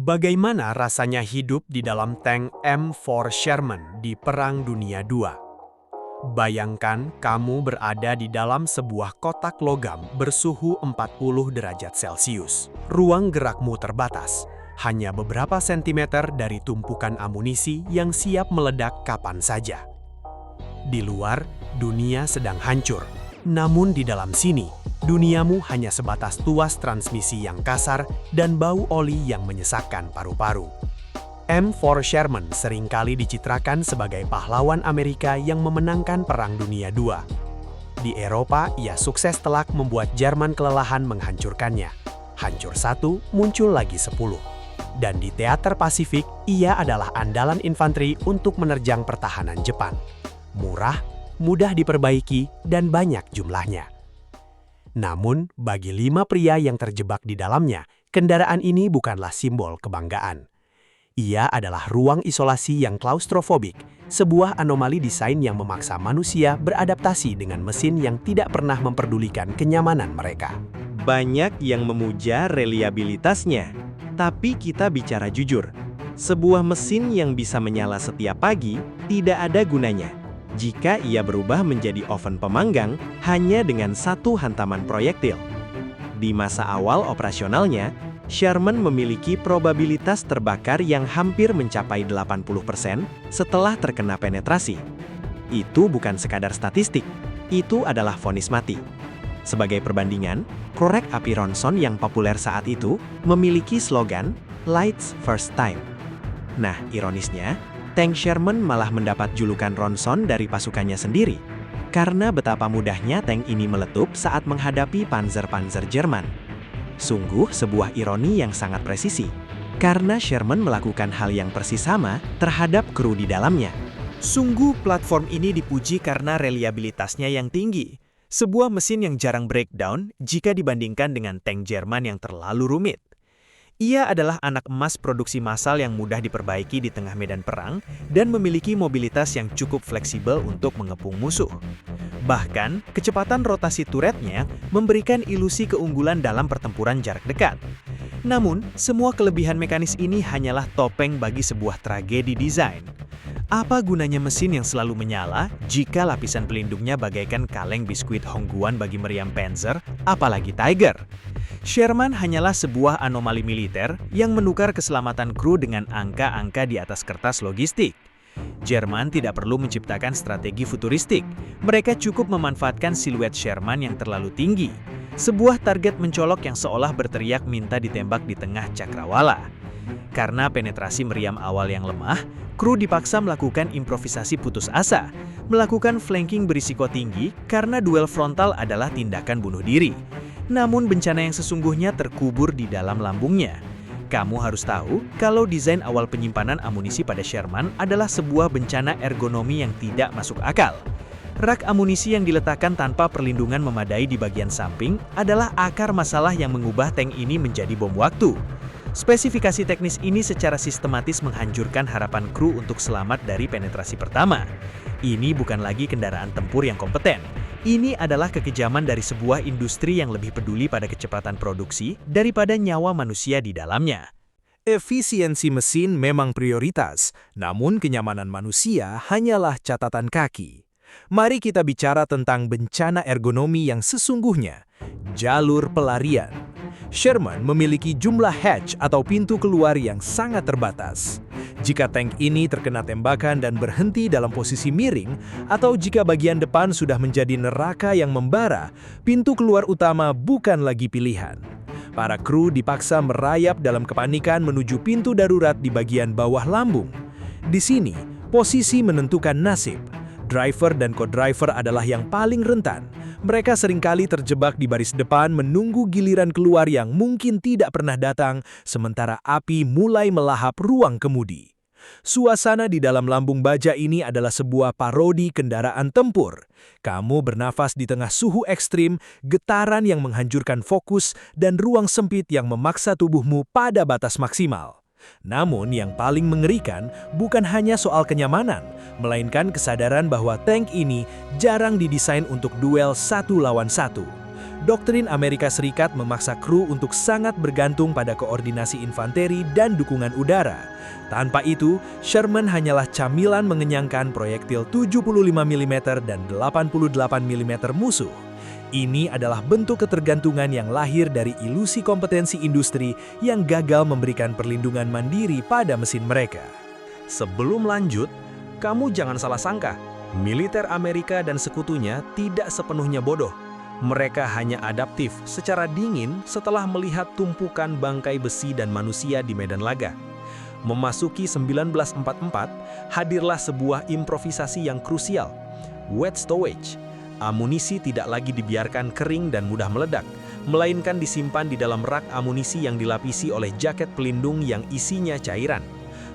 Bagaimana rasanya hidup di dalam tank M4 Sherman di Perang Dunia II? Bayangkan kamu berada di dalam sebuah kotak logam bersuhu 40 derajat Celcius. Ruang gerakmu terbatas, hanya beberapa sentimeter dari tumpukan amunisi yang siap meledak kapan saja. Di luar, dunia sedang hancur. Namun di dalam sini, duniamu hanya sebatas tuas transmisi yang kasar dan bau oli yang menyesakkan paru-paru. M4 Sherman seringkali dicitrakan sebagai pahlawan Amerika yang memenangkan Perang Dunia II. Di Eropa, ia sukses telak membuat Jerman kelelahan menghancurkannya. Hancur satu, muncul lagi 10. Dan di teater Pasifik, ia adalah andalan infanteri untuk menerjang pertahanan Jepang. Murah, mudah diperbaiki, dan banyak jumlahnya. Namun, bagi 5 pria yang terjebak di dalamnya, kendaraan ini bukanlah simbol kebanggaan. Ia adalah ruang isolasi yang klaustrofobik, sebuah anomali desain yang memaksa manusia beradaptasi dengan mesin yang tidak pernah memperdulikan kenyamanan mereka. Banyak yang memuja reliabilitasnya, tapi kita bicara jujur. Sebuah mesin yang bisa menyala setiap pagi tidak ada gunanya jika ia berubah menjadi oven pemanggang hanya dengan satu hantaman proyektil. Di masa awal operasionalnya, Sherman memiliki probabilitas terbakar yang hampir mencapai 80% setelah terkena penetrasi. Itu bukan sekadar statistik, itu adalah vonis mati. Sebagai perbandingan, korek api Ronson yang populer saat itu memiliki slogan "Lights First Time". Nah, ironisnya, tank Sherman malah mendapat julukan Ronson dari pasukannya sendiri, karena betapa mudahnya tank ini meletup saat menghadapi panzer-panzer Jerman. Sungguh sebuah ironi yang sangat presisi, karena Sherman melakukan hal yang persis sama terhadap kru di dalamnya. Sungguh platform ini dipuji karena reliabilitasnya yang tinggi. Sebuah mesin yang jarang breakdown jika dibandingkan dengan tank Jerman yang terlalu rumit. Ia adalah anak emas produksi massal yang mudah diperbaiki di tengah medan perang dan memiliki mobilitas yang cukup fleksibel untuk mengepung musuh. Bahkan, kecepatan rotasi turretnya memberikan ilusi keunggulan dalam pertempuran jarak dekat. Namun, semua kelebihan mekanis ini hanyalah topeng bagi sebuah tragedi desain. Apa gunanya mesin yang selalu menyala jika lapisan pelindungnya bagaikan kaleng biskuit Hongguan bagi meriam Panzer, apalagi Tiger? Sherman hanyalah sebuah anomali militer yang menukar keselamatan kru dengan angka-angka di atas kertas logistik. Jerman tidak perlu menciptakan strategi futuristik. Mereka cukup memanfaatkan siluet Sherman yang terlalu tinggi. Sebuah target mencolok yang seolah berteriak minta ditembak di tengah cakrawala. Karena penetrasi meriam awal yang lemah, kru dipaksa melakukan improvisasi putus asa, melakukan flanking berisiko tinggi karena duel frontal adalah tindakan bunuh diri. Namun bencana yang sesungguhnya terkubur di dalam lambungnya. Kamu harus tahu kalau desain awal penyimpanan amunisi pada Sherman adalah sebuah bencana ergonomi yang tidak masuk akal. Rak amunisi yang diletakkan tanpa perlindungan memadai di bagian samping adalah akar masalah yang mengubah tank ini menjadi bom waktu. Spesifikasi teknis ini secara sistematis menghancurkan harapan kru untuk selamat dari penetrasi pertama. Ini bukan lagi kendaraan tempur yang kompeten. Ini adalah kekejaman dari sebuah industri yang lebih peduli pada kecepatan produksi daripada nyawa manusia di dalamnya. Efisiensi mesin memang prioritas, namun kenyamanan manusia hanyalah catatan kaki. Mari kita bicara tentang bencana ergonomi yang sesungguhnya, jalur pelarian. Sherman memiliki jumlah hatch atau pintu keluar yang sangat terbatas. Jika tank ini terkena tembakan dan berhenti dalam posisi miring, atau jika bagian depan sudah menjadi neraka yang membara, pintu keluar utama bukan lagi pilihan. Para kru dipaksa merayap dalam kepanikan menuju pintu darurat di bagian bawah lambung. Di sini, posisi menentukan nasib. Driver dan co-driver adalah yang paling rentan. Mereka seringkali terjebak di baris depan menunggu giliran keluar yang mungkin tidak pernah datang, sementara api mulai melahap ruang kemudi. Suasana di dalam lambung baja ini adalah sebuah parodi kendaraan tempur. Kamu bernafas di tengah suhu ekstrim, getaran yang menghancurkan fokus, dan ruang sempit yang memaksa tubuhmu pada batas maksimal. Namun yang paling mengerikan bukan hanya soal kenyamanan, melainkan kesadaran bahwa tank ini jarang didesain untuk duel satu lawan satu. Doktrin Amerika Serikat memaksa kru untuk sangat bergantung pada koordinasi infanteri dan dukungan udara. Tanpa itu, Sherman hanyalah camilan mengenyangkan proyektil 75 mm dan 88 mm musuh. Ini adalah bentuk ketergantungan yang lahir dari ilusi kompetensi industri yang gagal memberikan perlindungan mandiri pada mesin mereka. Sebelum lanjut, kamu jangan salah sangka. Militer Amerika dan sekutunya tidak sepenuhnya bodoh. Mereka hanya adaptif secara dingin setelah melihat tumpukan bangkai besi dan manusia di medan laga. Memasuki 1944, hadirlah sebuah improvisasi yang krusial. Wet stowage. Amunisi tidak lagi dibiarkan kering dan mudah meledak, melainkan disimpan di dalam rak amunisi yang dilapisi oleh jaket pelindung yang isinya cairan.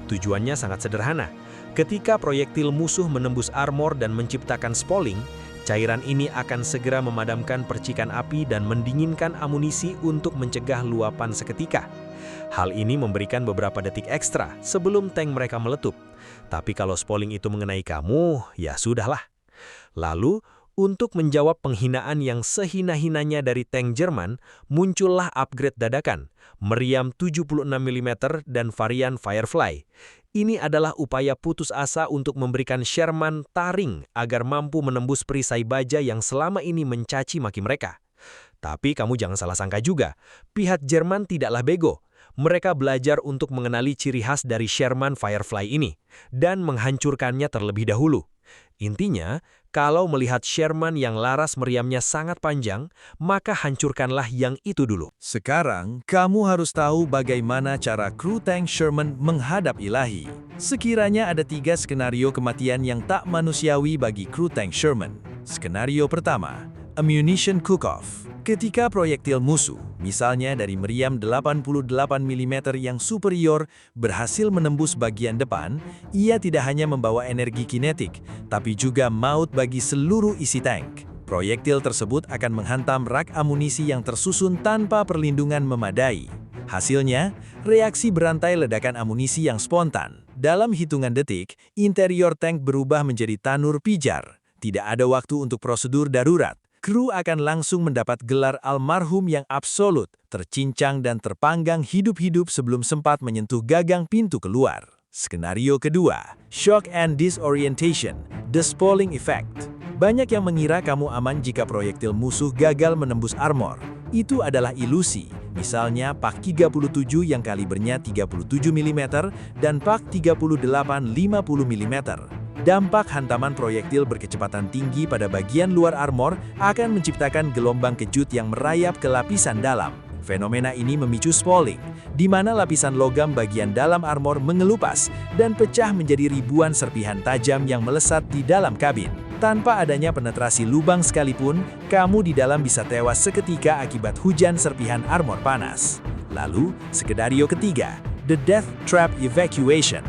Tujuannya sangat sederhana. Ketika proyektil musuh menembus armor dan menciptakan spalling, cairan ini akan segera memadamkan percikan api dan mendinginkan amunisi untuk mencegah luapan seketika. Hal ini memberikan beberapa detik ekstra sebelum tank mereka meletup. Tapi kalau spalling itu mengenai kamu, ya sudahlah. Lalu, untuk menjawab penghinaan yang sehina-hinanya dari tank Jerman, muncullah upgrade dadakan, meriam 76 mm dan varian Firefly. Ini adalah upaya putus asa untuk memberikan Sherman taring agar mampu menembus perisai baja yang selama ini mencaci maki mereka. Tapi kamu jangan salah sangka juga, pihak Jerman tidaklah bego. Mereka belajar untuk mengenali ciri khas dari Sherman Firefly ini, dan menghancurkannya terlebih dahulu. Intinya, kalau melihat Sherman yang laras meriamnya sangat panjang, maka hancurkanlah yang itu dulu. Sekarang, kamu harus tahu bagaimana cara kru tank Sherman menghadap ilahi. Sekiranya ada 3 skenario kematian yang tak manusiawi bagi kru tank Sherman. Skenario pertama, ammunition cook-off. Ketika proyektil musuh, misalnya dari meriam 88 mm yang superior, berhasil menembus bagian depan, ia tidak hanya membawa energi kinetik, tapi juga maut bagi seluruh isi tank. Proyektil tersebut akan menghantam rak amunisi yang tersusun tanpa perlindungan memadai. Hasilnya, reaksi berantai ledakan amunisi yang spontan. Dalam hitungan detik, interior tank berubah menjadi tanur pijar. Tidak ada waktu untuk prosedur darurat. Kru akan langsung mendapat gelar almarhum yang absolut, tercincang dan terpanggang hidup-hidup sebelum sempat menyentuh gagang pintu keluar. Skenario kedua, shock and disorientation, the spalling effect. Banyak yang mengira kamu aman jika proyektil musuh gagal menembus armor. Itu adalah ilusi. Misalnya Pak 37 yang kalibernya 37 mm dan Pak 38 50 mm. Dampak hantaman proyektil berkecepatan tinggi pada bagian luar armor akan menciptakan gelombang kejut yang merayap ke lapisan dalam. Fenomena ini memicu spalling, di mana lapisan logam bagian dalam armor mengelupas dan pecah menjadi ribuan serpihan tajam yang melesat di dalam kabin. Tanpa adanya penetrasi lubang sekalipun, kamu di dalam bisa tewas seketika akibat hujan serpihan armor panas. Lalu, skenario ketiga, the death trap evacuation.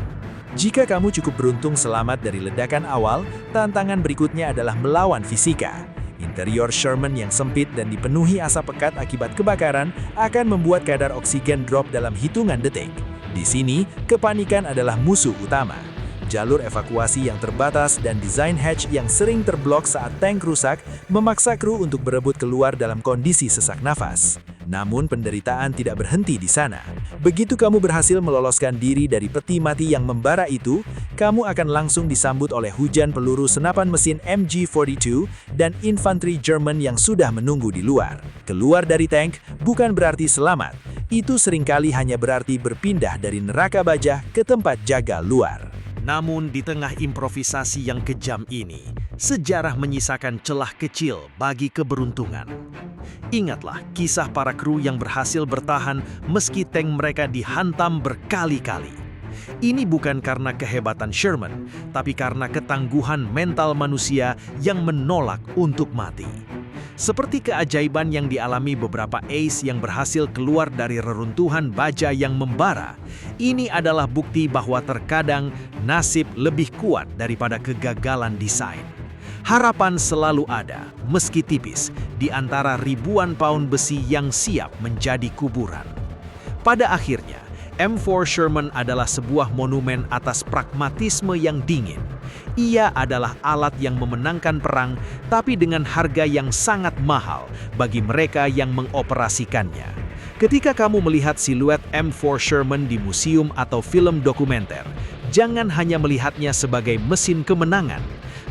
Jika kamu cukup beruntung selamat dari ledakan awal, tantangan berikutnya adalah melawan fisika. Interior Sherman yang sempit dan dipenuhi asap pekat akibat kebakaran akan membuat kadar oksigen drop dalam hitungan detik. Di sini, kepanikan adalah musuh utama. Jalur evakuasi yang terbatas dan desain hatch yang sering terblok saat tank rusak memaksa kru untuk berebut keluar dalam kondisi sesak nafas. Namun penderitaan tidak berhenti di sana. Begitu kamu berhasil meloloskan diri dari peti mati yang membara itu, kamu akan langsung disambut oleh hujan peluru senapan mesin MG42 dan infanteri Jerman yang sudah menunggu di luar. Keluar dari tank bukan berarti selamat. Itu seringkali hanya berarti berpindah dari neraka baja ke tempat jaga luar. Namun di tengah improvisasi yang kejam ini, sejarah menyisakan celah kecil bagi keberuntungan. Ingatlah kisah para kru yang berhasil bertahan meski tank mereka dihantam berkali-kali. Ini bukan karena kehebatan Sherman, tapi karena ketangguhan mental manusia yang menolak untuk mati. Seperti keajaiban yang dialami beberapa ace yang berhasil keluar dari reruntuhan baja yang membara, ini adalah bukti bahwa terkadang nasib lebih kuat daripada kegagalan desain. Harapan selalu ada, meski tipis, di antara ribuan paun besi yang siap menjadi kuburan. Pada akhirnya, M4 Sherman adalah sebuah monumen atas pragmatisme yang dingin. Ia adalah alat yang memenangkan perang, tapi dengan harga yang sangat mahal bagi mereka yang mengoperasikannya. Ketika kamu melihat siluet M4 Sherman di museum atau film dokumenter, jangan hanya melihatnya sebagai mesin kemenangan.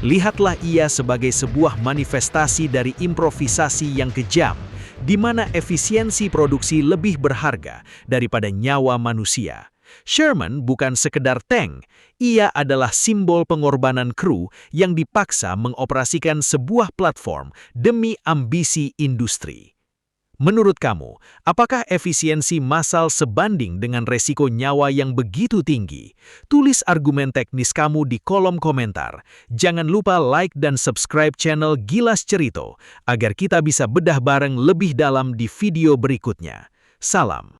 Lihatlah ia sebagai sebuah manifestasi dari improvisasi yang kejam, di mana efisiensi produksi lebih berharga daripada nyawa manusia. Sherman bukan sekedar tank, ia adalah simbol pengorbanan kru yang dipaksa mengoperasikan sebuah platform demi ambisi industri. Menurut kamu, apakah efisiensi massal sebanding dengan resiko nyawa yang begitu tinggi? Tulis argumen teknis kamu di kolom komentar. Jangan lupa like dan subscribe channel Gilas Cerito agar kita bisa bedah bareng lebih dalam di video berikutnya. Salam.